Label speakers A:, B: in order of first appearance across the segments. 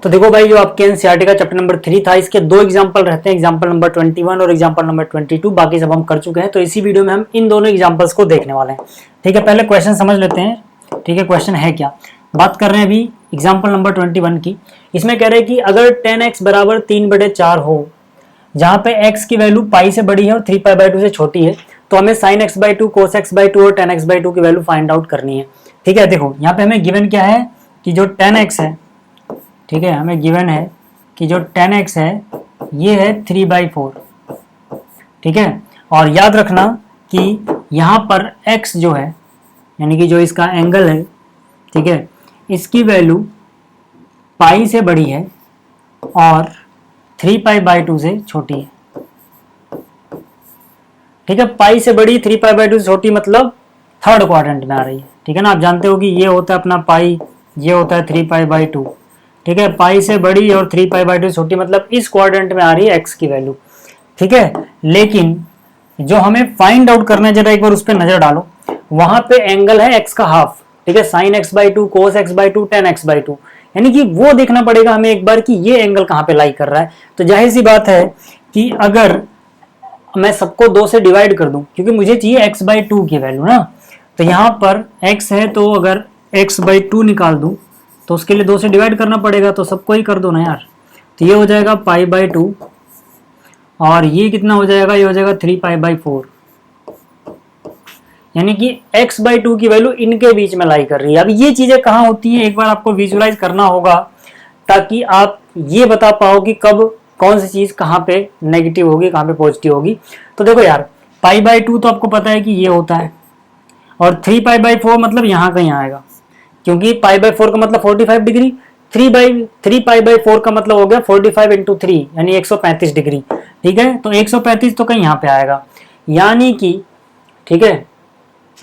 A: तो देखो भाई, जो आपके एनसीईआरटी का चैप्टर नंबर 3 था, इसके दो एग्जांपल रहते हैं, एग्जांपल नंबर 21 और एग्जांपल नंबर 22। बाकी सब हम कर चुके हैं, तो इसी वीडियो में हम इन दोनों एग्जांपल्स को देखने वाले हैं। ठीक है, पहले क्वेश्चन समझ लेते हैं। ठीक है, क्वेश्चन है क्या, बात कर रहे हैं अभी एग्जाम्पल नंबर 21 की। इसमें कह रहे हैं कि अगर 10x बराबर 3/4 हो, जहां पे x की वैल्यू पाई से बड़ी है और 3π/2 से छोटी है, तो हमें sin x/2, cos x/2 और tan x/2 की वैल्यू फाइंड आउट करनी है। ठीक है, देखो यहाँ पे हमें गिवन क्या है कि जो tan x है, ठीक है, हमें गिवन है कि जो tan x है ये है 3/4। ठीक है, और याद रखना कि यहाँ पर x जो है, यानी कि जो इसका एंगल है, ठीक है, इसकी वैल्यू पाई से बड़ी है और 3π/2 से छोटी है। ठीक है, पाई से बड़ी 3π/2 से छोटी मतलब थर्ड क्वाड्रेंट में आ रही है। ठीक है ना, आप जानते हो कि ये होता है अपना पाई, ये होता है 3π/2। ठीक है, पाई से बड़ी और 3π/2 से छोटी मतलब इस क्वाड्रेंट में आ रही है एक्स की वैल्यू। ठीक है, लेकिन जो हमें फाइंड आउट करना है, जरा एक बार उस पर नजर डालो, वहां पे एंगल है एक्स का हाफ। ठीक है, sin x/2, cos x/2, tan x/2, यानी कि वो देखना पड़ेगा हमें एक बार कि ये एंगल कहां पे लाई कर रहा है। तो जाहिर सी बात है कि अगर मैं सबको 2 से डिवाइड कर दूं, क्योंकि मुझे चाहिए x/2 की वैल्यू ना, तो यहां पर x है, तो अगर x/2 निकाल दूं तो उसके लिए 2 से डिवाइड करना पड़ेगा, तो सबको ही कर दो ना यार। तो ये हो जाएगा π/2 और ये कितना हो जाएगा, ये हो जाएगा 3π/4, यानी कि x/2 की वैल्यू इनके बीच में लाई कर रही है। अब ये चीजें कहाँ होती हैं, एक बार आपको विजुलाइज करना होगा, ताकि आप ये बता पाओ कि कब कौन सी चीज कहाँ पे नेगेटिव होगी, कहाँ पे पॉजिटिव होगी। तो देखो यार, π/2 तो आपको पता है कि ये होता है, और 3π/4 मतलब यहाँ कहीं आएगा, क्योंकि π/4 का मतलब 45 डिग्री, 3π/4 का मतलब हो गया 45 × 3 यानी 135 डिग्री। ठीक है, तो 135 तो कहीं यहाँ पे आएगा, यानी कि, ठीक है,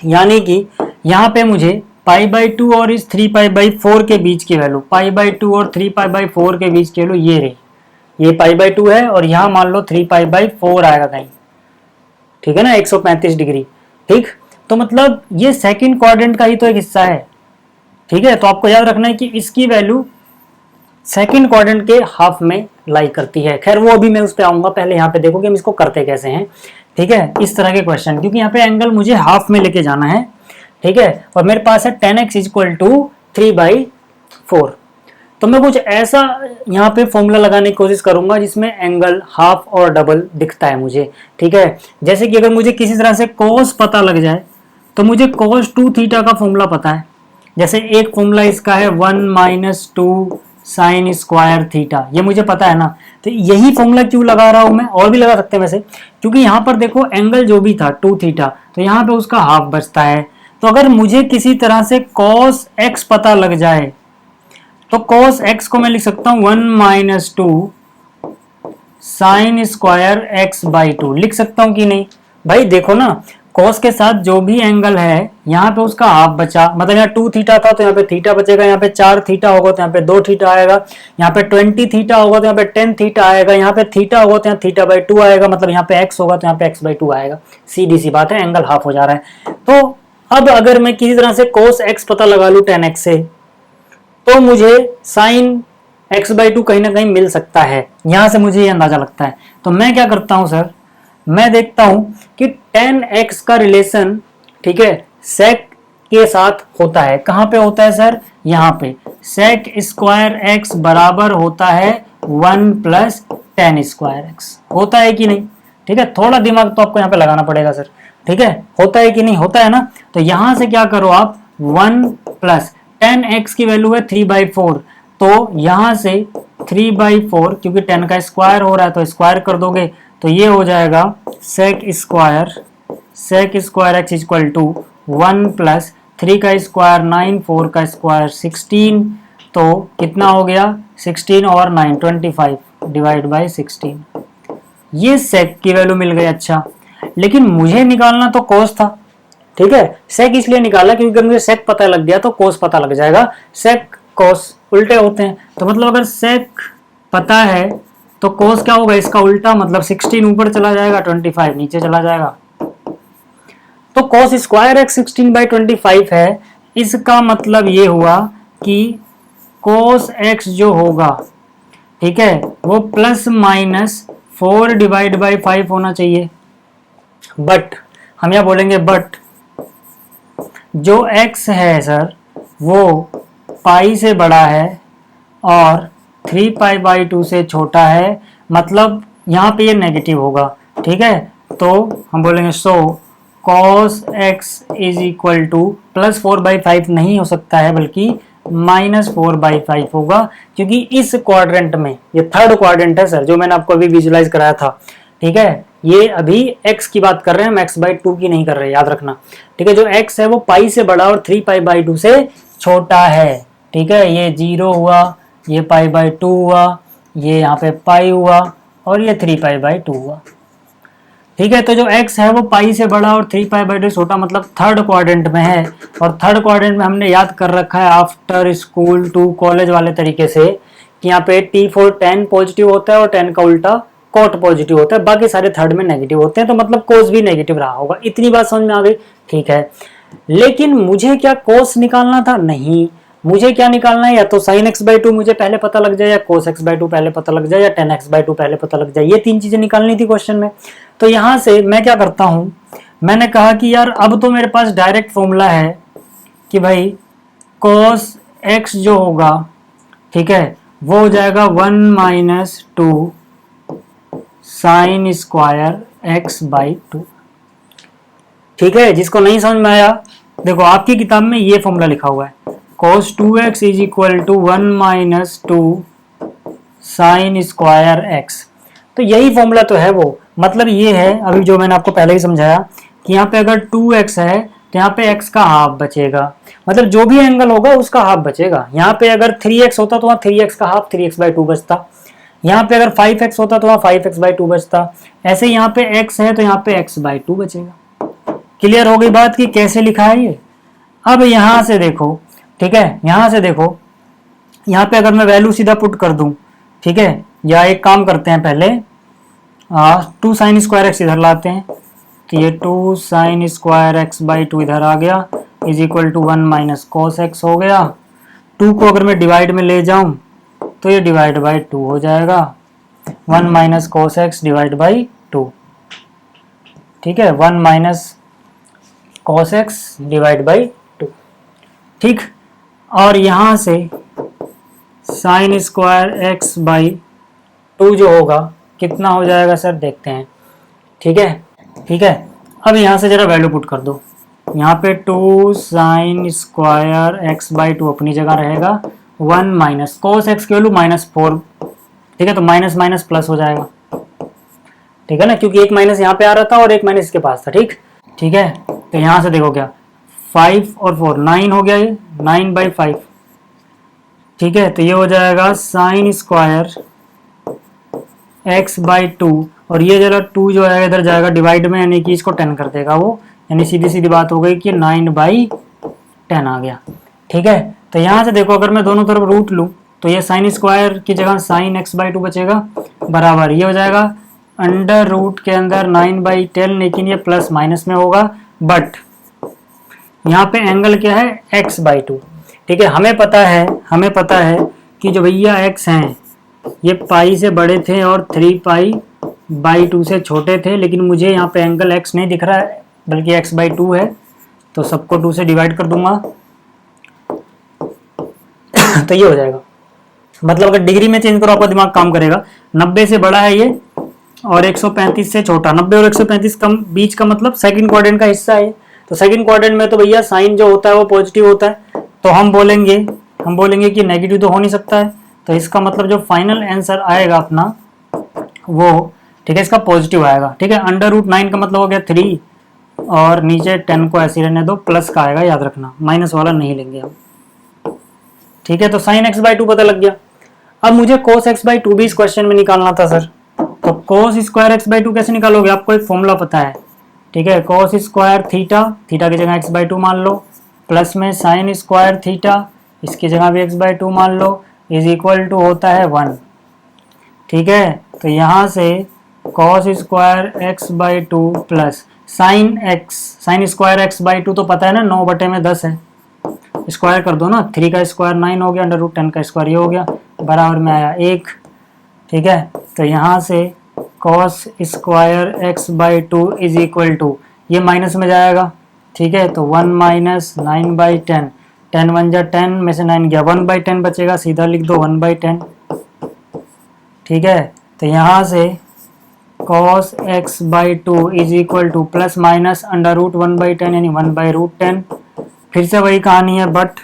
A: यानी कि यहाँ पे मुझे π/2 और इस 3π/4 के बीच की वैल्यू, π/2 और 3π/4 के बीच की वैल्यू ये रही, ये π/2 है और यहाँ मान लो 3π/4 आएगा कहीं। ठीक है ना, 135 डिग्री। ठीक, तो मतलब ये सेकंड क्वाड्रेंट का ही तो एक हिस्सा है। ठीक है, तो आपको याद रखना है कि इसकी वैल्यू सेकंड क्वाड्रेंट के हाफ में लाई करती है। खैर वो अभी मैं उस पर आऊंगा, पहले यहाँ पे देखो कि हम इसको करते कैसे हैं। ठीक है, इस तरह के क्वेश्चन, क्योंकि यहाँ पे एंगल मुझे हाफ में लेके जाना है। ठीक है, और मेरे पास है 10x = 3/4, तो मैं कुछ ऐसा यहाँ पे फॉर्मूला लगाने की कोशिश करूंगा जिसमें एंगल हाफ और डबल दिखता है मुझे। ठीक है, जैसे कि अगर मुझे किसी तरह से cos पता लग जाए, तो मुझे cos 2θ का फॉर्मूला पता है। जैसे एक फॉर्मूला इसका है 1 - 2 sin स्क्वायर थीटा, ये मुझे पता है ना। तो यही फॉर्मूला क्यों लगा रहा हूं मैं, और भी लगा सकते हैं वैसे, क्योंकि यहाँ पर देखो एंगल जो भी था 2θ, तो यहाँ पे उसका हाफ बचता है। तो अगर मुझे किसी तरह से cos x पता लग जाए, तो cos x को मैं लिख सकता हूं 1 - 2 sin स्क्वायर x/2, लिख सकता हूं कि नहीं भाई। देखो ना, cos के साथ जो भी एंगल है यहाँ पे उसका हाफ बचा, मतलब यहाँ 2θ था तो यहाँ पे थीटा बचेगा, यहाँ पे 4θ होगा तो यहाँ पे 2θ आएगा, यहाँ पे 20θ होगा तो यहाँ पे 10θ आएगा, यहाँ पे थीटा होगा तो यहाँ θ/2 आएगा, मतलब यहाँ पे x होगा तो यहाँ पे x/2 आएगा। सीधी सी बात है, एंगल हाफ हो जा रहा है। तो अब अगर मैं किसी तरह से cos x पता लगा लूं 10x से, तो मुझे sin x/2 कहीं ना कहीं मिल सकता है, यहां से मुझे ये अंदाजा लगता है। तो मैं क्या करता हूं सर, मैं देखता हूं कि 10x का रिलेशन, ठीक है, sec के साथ होता है। कहां पे होता है सर, यहां पे sec स्क्वायर x बराबर होता है 1 + tan स्क्वायर x, होता है कि नहीं। ठीक है, थोड़ा दिमाग तो आपको यहाँ पे लगाना पड़ेगा सर। ठीक है, होता है कि नहीं, होता है ना। तो यहां से क्या करो आप, 1 + tan x की वैल्यू है 3/4, तो यहां से 3/4, क्योंकि 10 का स्क्वायर हो रहा है तो स्क्वायर कर दोगे, तो ये हो जाएगा sec स्क्वायर x = 1 + 3 का स्क्वायर 9, 4 का स्क्वायर 16, तो कितना हो गया 16 और 9 25 / 16, ये sec की वैल्यू मिल गई। अच्छा, लेकिन मुझे निकालना तो cos था। ठीक है, sec इसलिए निकाला क्योंकि अगर मुझे sec पता लग गया तो cos पता लग जाएगा। sec cos उल्टे होते हैं, तो मतलब अगर sec पता है तो cos क्या होगा, इसका उल्टा, मतलब 16 ऊपर चला जाएगा, 25 नीचे चला जाएगा। तो cos स्क्वायर x 16/25 है, इसका मतलब ये हुआ कि कोस एक्स जो होगा, ठीक है, वो प्लस माइनस 4 डिवाइड बाई 5 होना चाहिए। बट हम यहाँ बोलेंगे बट जो x है सर वो पाई से बड़ा है और 3 पाई बाई 2 से छोटा है, मतलब यहाँ पे ये नेगेटिव होगा, ठीक है। तो हम बोलेंगे सो cos x is equal two plus 4/5 नहीं हो सकता है बल्कि -4/5 होगा, क्योंकि इस क्वाड्रेंट में, ये थर्ड क्वाड्रेंट है सर जो मैंने आपको अभी विजुलाइज कराया था, ठीक है। ये अभी x की बात कर रहे हैं, हम x/2 की नहीं कर रहे, याद रखना, ठीक है। जो x है वो पाई से बड़ा और 3 पाई बाई 2 से छोटा है, ठीक है। ये 0 हुआ, ये पाई बाई 2 हुआ, ये यहाँ पे पाई हुआ और ये 3 पाई बाई 2 हुआ, ठीक है। तो जो x है वो पाई से बड़ा और 3 पाई बाई 2 छोटा, मतलब थर्ड क्वाड्रेंट में है। और थर्ड क्वाड्रेंट में हमने याद कर रखा है आफ्टर स्कूल टू कॉलेज वाले तरीके से कि यहाँ पे t for 10 पॉजिटिव होता है और 10 का उल्टा कॉट पॉजिटिव होता है, बाकी सारे थर्ड में नेगेटिव होते हैं, तो मतलब कोस भी नेगेटिव रहा होगा। इतनी बात समझ में आ गई, ठीक है। लेकिन मुझे क्या कोस निकालना था? नहीं, मुझे क्या निकालना है, या तो sin x/2 मुझे पहले पता लग जाए, या cos x/2 पहले पता लग जाए, या tan x/2 पहले पता लग जाए। ये तीन चीजें निकालनी थी क्वेश्चन में। तो यहां से मैं क्या करता हूं, मैंने कहा कि यार अब तो मेरे पास डायरेक्ट फॉर्मूला है कि भाई cos x जो होगा, ठीक है, वो हो जाएगा 1 - 2 sin स्क्वायर x/2, ठीक है। जिसको नहीं समझ में आया, देखो आपकी किताब में ये फॉर्मूला लिखा हुआ है, cos 2x is equal to 1 - 2 sin square x। तो यही फॉर्मूला तो है वो, मतलब ये है अभी जो मैंने आपको पहले ही समझाया कि यहाँ पे अगर 2x है तो यहाँ पे x का हाफ बचेगा, मतलब जो भी एंगल होगा उसका हाफ बचेगा। यहाँ पे अगर 3x होता तो वहाँ 3x का हाफ 3x/2 बचता, यहाँ पे अगर 5x होता तो वहाँ 5x/2 बचता, ऐसे यहाँ पे x है तो यहाँ पे x/2 बचेगा। क्लियर हो गई बात कि कैसे लिखा है ये। अब यहाँ से देखो, ठीक है, यहाँ से देखो, यहाँ पे अगर मैं वैल्यू सीधा पुट कर दूं, ठीक है, या एक काम करते हैं पहले 2 sin स्क्वायर एक्स इधर लाते हैं, तो ये 2 sin स्क्वायर x/2 इधर आ गया is equal to 1 - cos x हो गया। 2 को अगर मैं डिवाइड में ले जाऊं तो ये डिवाइड बाई 2 हो जाएगा, 1 - cos x डिवाइड बाई 2, ठीक है, 1 - cos x डिवाइड बाई 2, ठीक। और यहां से sin स्क्वायर x/2 जो होगा कितना हो जाएगा सर, देखते हैं, ठीक है, ठीक है। अब यहाँ से जरा वैल्यू पुट कर दो, यहाँ पे 2 sin स्क्वायर x/2 अपनी जगह रहेगा, 1 - cos x की वैल्यू -4, ठीक है, तो माइनस माइनस प्लस हो जाएगा, ठीक है ना, क्योंकि एक माइनस यहाँ पे आ रहा था और एक माइनस इसके पास था, ठीक, ठीक है। तो यहाँ से देखो क्या 5 और 4 9 हो गया, ये 9/5, ठीक है। तो ये हो जाएगा sin स्क्वायर x/2 और ये जरा 2 जो है इधर जाएगा डिवाइड में, यानी कि इसको 10 कर देगा वो, यानी सीधी सीधी बात हो गई कि 9/10 आ गया, ठीक है। तो यहाँ से देखो अगर मैं दोनों तरफ रूट लूँ तो ये sin स्क्वायर की जगह sin x/2 बचेगा, बराबर ये हो जाएगा अंडर रूट के अंदर 9/10, लेकिन ये प्लस माइनस में होगा, बट यहाँ पे एंगल क्या है x/2, ठीक है। हमें पता है कि जो भैया x हैं ये पाई से बड़े थे और 3 पाई बाई 2 से छोटे थे, लेकिन मुझे यहाँ पे एंगल x नहीं दिख रहा है बल्कि x/2 है, तो सबको 2 से डिवाइड कर दूंगा तो ये हो जाएगा, मतलब अगर डिग्री में चेंज करो आपका दिमाग काम करेगा। 90 से बड़ा है ये और 135 से छोटा, 90 और 135 का बीच का मतलब सेकंड क्वाड्रेंट का हिस्सा है, तो सेकंड क्वाड्रेंट में तो भैया साइन जो होता है वो पॉजिटिव होता है, तो हम बोलेंगे कि नेगेटिव तो हो नहीं सकता है, तो इसका मतलब जो फाइनल आंसर आएगा अपना वो, ठीक है, इसका पॉजिटिव आएगा, ठीक है। अंडर रूट 9 का मतलब हो गया 3 और नीचे 10 को ऐसे रहने दो, प्लस का आएगा, याद रखना, माइनस वाला नहीं लेंगे हम, ठीक है। तो sin x/2 पता लग गया। अब मुझे cos x/2 भी इस क्वेश्चन में निकालना था सर, तो cos स्क्वायर x/2 कैसे निकालोगे, आपको एक फॉर्मूला पता है, ठीक है, cos स्क्वायर थीटा, थीटा की जगह x/2 मान लो, प्लस में sin स्क्वायर थीटा, इसकी जगह भी x/2 मान लो, इज इक्वल टू होता है 1, ठीक है। तो यहाँ से cos square x/2 plus sin square x/2 तो पता है ना, 9/10 है, स्क्वायर कर दो ना, 3 का स्क्वायर 9 हो गया, √10 का स्क्वायर ये हो गया, बराबर में आया 1। ठीक है, तो यहाँ से cos square x/2 is equal to, ये माइनस में जाएगा। ठीक है, तो 1 माइनस 9/10, 10 1 जा 10 में से 9 गया, 1/10 बचेगा, सीधा लिख दो 1/10। ठीक है, तो यहाँ से cos x/2 is equal two plus minus √1/10 यानी 1/√10। फिर से वही कहानी है, बट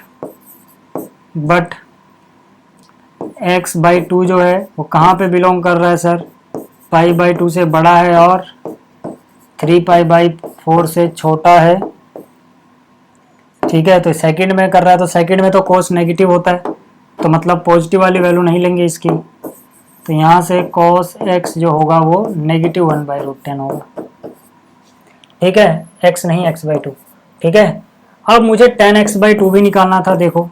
A: x/2 जो है वो कहाँ पे बिलोंग कर रहा है सर, π/2 से बड़ा है और 3π/4 से छोटा है। ठीक है, तो सेकंड में कर रहा है, तो सेकंड में तो cos नेगेटिव होता है, तो मतलब पॉजिटिव वाली वैल्यू नहीं लेंगे इसकी, तो यहाँ से cos x जो होगा वो नेगेटिव 1/√10 होगा। ठीक है, x नहीं x/2। ठीक है, अब मुझे tan x/2 भी निकालना था। देखो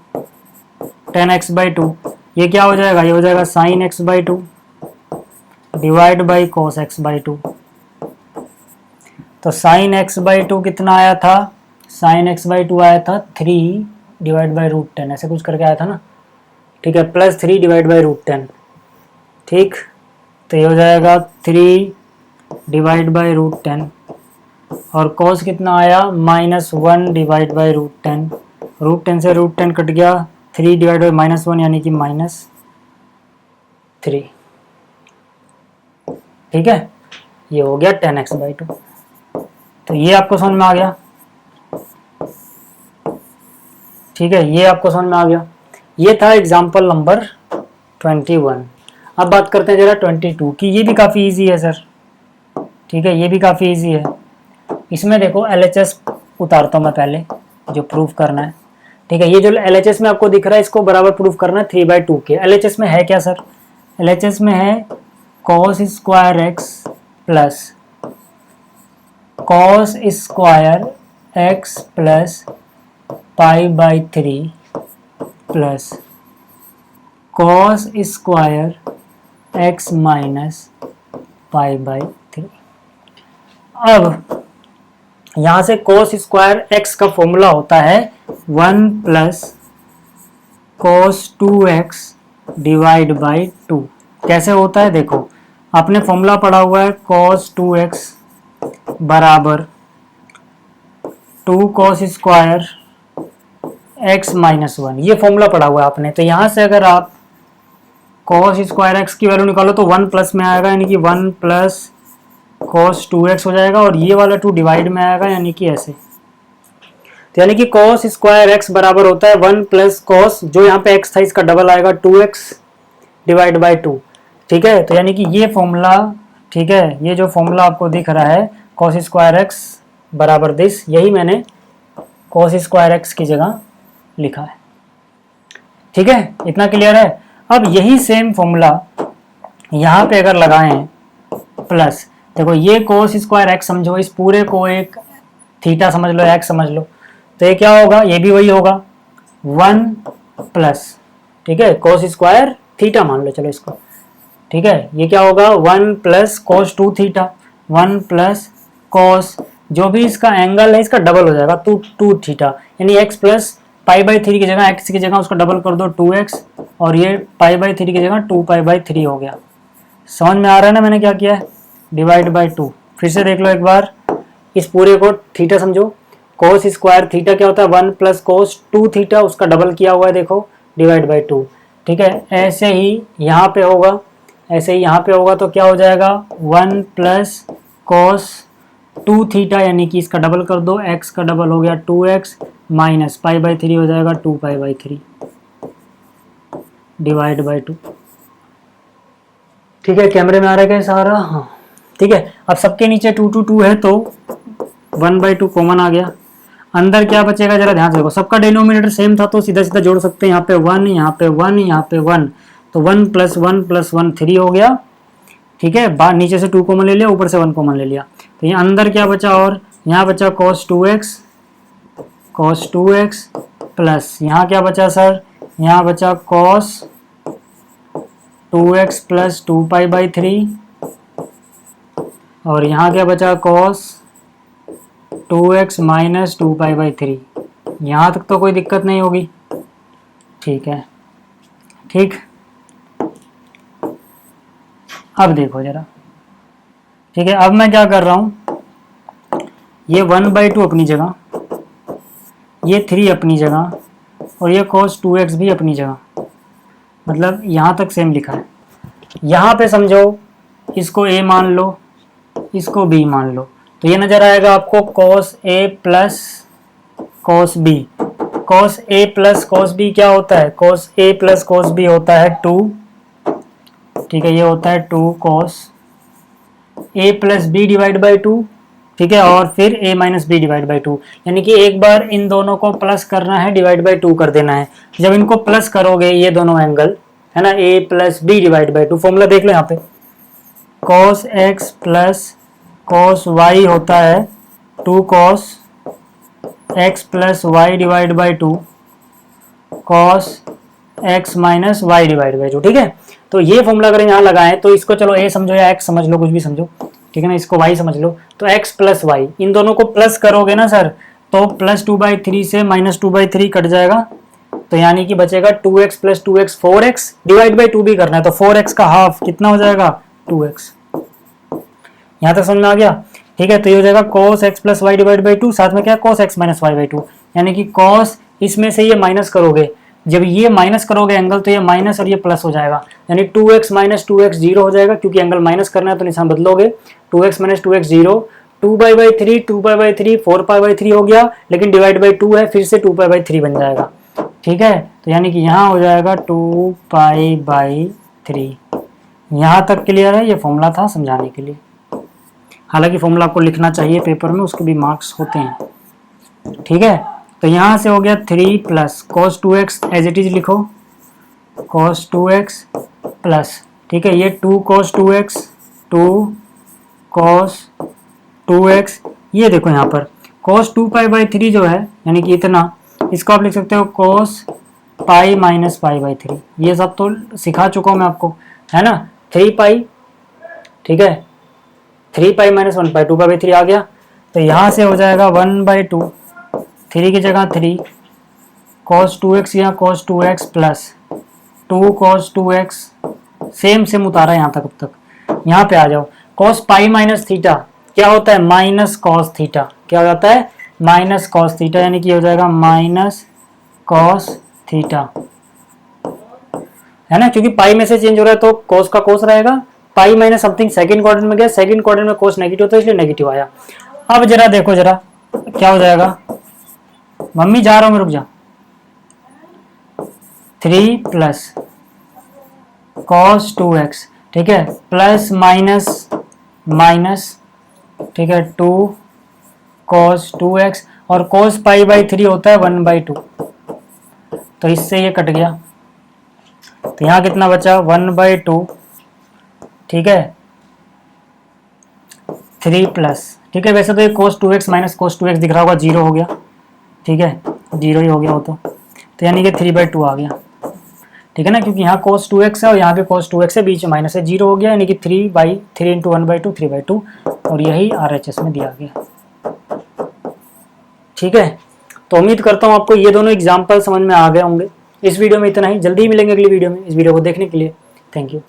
A: tan x/2 ये क्या हो जाएगा, ये हो जाएगा sin x/2 divide by cos x/2। तो sin x/2 कितना आया था, sin x/2 आया था 3 डिवाइड बाई √10, ऐसे कुछ करके आया था ना। ठीक है, प्लस 3 डिवाइड बाई √10। ठीक, तो ये हो जाएगा 3 डिवाइड बाई √10 और cos कितना आया -1 डिवाइड बाई √10, √10 से √10 कट गया, 3 डिवाइड बाई -1 यानी कि -3। ठीक है, ये हो गया tan x/2। तो ये आपको समझ में आ गया। ठीक है, ये आपको समझ में आ गया। ये था एग्जाम्पल नंबर 21। अब बात करते हैं जरा 22 की। ये भी काफ़ी इजी है सर। ठीक है, ये भी काफ़ी इजी है। इसमें देखो LHS उतारता हूँ मैं पहले, जो प्रूफ करना है। ठीक है, ये जो LHS में आपको दिख रहा है इसको बराबर प्रूफ करना है 3/2 के। LHS में है क्या सर, LHS में है cos square x plus cos square x plus π/3 plus cos square x minus π/3। अब यहाँ से cos स्क्वायर x का फॉर्मूला होता है 1 plus cos 2x divide by 2। कैसे होता है देखो, आपने फॉर्मूला पढ़ा हुआ है cos 2x बराबर 2 cos स्क्वायर x माइनस 1, ये फॉर्मूला पढ़ा हुआ है आपने। तो यहाँ से अगर आप cos स्क्वायर x की वैल्यू निकालो तो 1 प्लस में आएगा, यानी कि 1 प्लस cos 2x हो जाएगा, और ये वाला 2 डिवाइड में आएगा, यानी कि ऐसे। तो यानी कि cos स्क्वायर x बराबर होता है 1 प्लस cos, जो यहाँ पे x था इसका डबल आएगा 2x डिवाइड बाई 2। ठीक है, तो यानी कि ये फॉर्मूला, ठीक है, ये जो फॉर्मूला आपको दिख रहा है cos स्क्वायर x बराबर दिस, यही मैंने cos स्क्वायर x की जगह लिखा है। ठीक है, इतना क्लियर है। अब यही सेम फॉर्मूला यहाँ पे अगर लगाएं प्लस, देखो ये cos स्क्वायर x समझो, इस पूरे को एक थीटा समझ लो, x समझ लो, तो ये क्या होगा, ये भी वही होगा 1 प्लस, ठीक है, cos स्क्वायर थीटा मान लो, चलो इसको। ठीक है, ये क्या होगा 1 plus cos 2 theta, 1 plus cos, जो भी इसका एंगल है इसका डबल हो जाएगा 2 थीटा, यानी x प्लस π/3 की जगह x की जगह उसका डबल कर दो 2x, और ये π/3 की जगह 2π/3 हो गया। समझ में आ रहा है ना मैंने क्या किया है, डिवाइड बाई 2। फिर से देख लो एक बार, इस पूरे को थीटा समझो, cos स्क्वायर थीटा क्या होता है 1 प्लस cos 2 थीटा, उसका डबल किया हुआ है देखो, डिवाइड बाई 2। ठीक है, ऐसे ही यहाँ पे होगा, ऐसे ही यहाँ पे होगा, तो क्या हो जाएगा 1 प्लस cos 2 थीटा, यानी कि इसका डबल कर दो, x का डबल हो गया 2x माइनस π/3 हो जाएगा 2π/3 डिवाइड बाई 2। ठीक है, कैमरे में आ रहा है सारा, हाँ ठीक है। अब सबके नीचे 2 है तो 1/2 कॉमन आ गया, अंदर क्या बचेगा जरा ध्यान से देखो, सबका डिनोमिनेटर सेम था तो सीधा सीधा जोड़ सकते हैं, यहाँ पे 1, यहाँ पे 1, यहाँ पे 1, तो 1 प्लस 1 प्लस 1 3 हो गया। ठीक है, बाहर नीचे से 2 कॉमन ले लिया, ऊपर से 1 कॉमन ले लिया, तो यहाँ अंदर क्या बचा, और यहाँ बचा cos 2x प्लस यहाँ क्या बचा सर, यहाँ बचा cos 2x प्लस 2π/3, और यहाँ क्या बचा cos 2x माइनस 2π/3। यहाँ तक तो कोई दिक्कत नहीं होगी, ठीक है। ठीक, अब देखो जरा, ठीक है। अब मैं क्या कर रहा हूँ, ये 1/2 अपनी जगह, ये 3 अपनी जगह, और ये cos 2x भी अपनी जगह, मतलब यहाँ तक सेम लिखा है। यहाँ पे समझो, इसको a मान लो, इसको b मान लो, तो ये नजर आएगा आपको cos a plus cos b। cos a plus cos b क्या होता है, cos a plus cos b होता है 2, ठीक है, ये होता है 2 cos a plus b divide by 2, ठीक है, और फिर a minus B divide by 2, यानी कि एक बार इन दोनों को प्लस करना है, डिवाइड बाई 2 कर देना है। जब इनको प्लस करोगे ये दोनों एंगल, है ना, a plus B divide by 2, formula देख लो यहाँ पे, cos x plus cos y होता है 2 cos x plus Y divide by 2 cos x minus Y divide by 2, ठीक है। तो ये फॉर्मूला अगर यहाँ लगाएं तो इसको चलो a समझो या x समझ लो, कुछ भी समझो, ठीक है ना, इसको y समझ लो, तो x प्लस वाई, इन दोनों को प्लस करोगे ना सर, तो प्लस 2/3 से माइनस 2/3 कट जाएगा, तो यानी कि बचेगा 2x plus 2x 4x, divide by 2 भी करना है, तो 4x का हाफ कितना हो जाएगा 2x। यहाँ तक समझ में आ गया, ठीक है। तो ये हो जाएगा cos x plus Y divide by 2, साथ में क्या cos x minus Y by 2, यानी कि cos, इसमें से ये माइनस करोगे, जब ये माइनस करोगे एंगल, तो ये माइनस और ये प्लस हो जाएगा, यानी 2x माइनस 2x 0 हो जाएगा, क्योंकि एंगल माइनस करना है तो निशान बदलोगे, 2x माइनस 2x 0, 2π/3 2π/3 4π/3 हो गया, लेकिन डिवाइड बाई 2 है, फिर से 2π/3 बन जाएगा, ठीक है। तो यानी कि यहाँ हो जाएगा 2π/3। यहाँ तक क्लियर है, ये फॉर्मूला था समझाने के लिए, हालांकि फॉर्मूला आपको लिखना चाहिए पेपर में, उसके भी मार्क्स होते हैं, ठीक है। तो यहाँ से हो गया 3 plus cos 2x, as it is लिखो cos 2x प्लस, ठीक है, ये 2 cos 2x 2 cos 2x, ये देखो यहाँ पर cos 2π/3 जो है, यानी कि इतना, इसको आप लिख सकते हो cos पाई माइनस π/3, ये सब तो सिखा चुका हूँ मैं आपको, है ना, 3π, ठीक है, 3π माइनस 1π, 2π/3 आ गया, तो यहाँ से हो जाएगा 1/2, 3 की जगह 3 cos 2x या cos 2x plus 2 cos 2x, same same उतारा यहाँ तक, अब तक यहाँ पे आ जाओ, cos पाई माइनस थीटा क्या होता है, माइनस cos थीटा, क्या हो जाता है माइनस cos थीटा, यानी कि हो जाएगा माइनस cos थीटा, है ना, क्योंकि पाई में से चेंज हो रहा है तो cos का cos रहेगा, pi minus something second quadrant में गया, सेकंड क्वाड्रेंट में cos नेगेटिव होता है, इसलिए नेगेटिव आया। अब जरा देखो जरा क्या हो जाएगा, मम्मी जा रहा हूं मैं, रुक जा, 3 प्लस cos 2x, ठीक है, प्लस माइनस माइनस, ठीक है, 2 cos 2x, और cos π/3 होता है 1/2, तो इससे ये कट गया, तो यहाँ कितना बचा 1/2, ठीक है, 3 प्लस, ठीक है, वैसे तो ये cos 2x minus cos 2x दिख रहा होगा, 0 हो गया, ठीक है, 0 ही हो गया वो तो यानी कि 3/2 आ गया, ठीक है ना, क्योंकि यहाँ cos 2x है और यहाँ पे cos 2x है, बीच में माइनस है, 0 हो गया, यानी कि 3/3 इंटू 1/2 3/2, और यही RHS में दिया गया, ठीक है। तो उम्मीद करता हूँ आपको ये दोनों एग्जाम्पल समझ में आ गए होंगे। इस वीडियो में इतना ही, जल्दी ही मिलेंगे अगली वीडियो में। इस वीडियो को देखने के लिए थैंक यू।